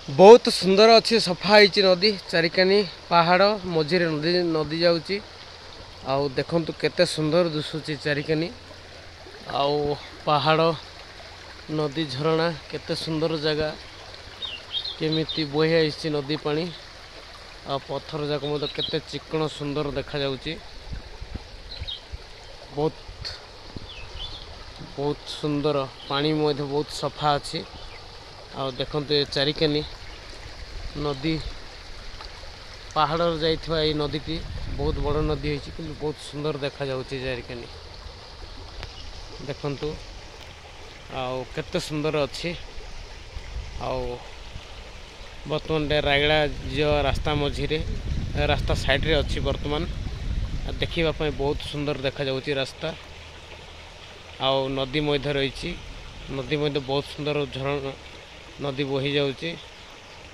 बहुत सुंदर अच्छी सफा होती नदी चारिकानी पहाड़ मझे नदी नदी जाऊँगी आउ देखु केते सुंदर दिशुची चारिकानी आउ पहाड़ नदी झरणा केते सुंदर जगह केमिति बोही आइछि नदी पानी आ पत्थर जाक मत केते चिकन सुंदर देखा जाउछि। बहुत बहुत सुंदर पानी मध्य बहुत सफा अछि आ देखते चारिकानी नदी पहाड़ जाइथिबा ए नदीटी बहुत बड़ नदी होइछि कि बहुत सुंदर देखा जाउछि चारिकानी देखंतु आउ केते सुंदर अछि आउ बर्तमान रायगड़ा जो रास्ता मझिरे रास्ता साइड रे अछि बर्तमान देखिबा पय बहुत सुंदर देखा जाउछि रास्ता आउ नदी मध्य रहिछि नदी मध्य बहुत सुंदर झरण नदी बही जाउछि।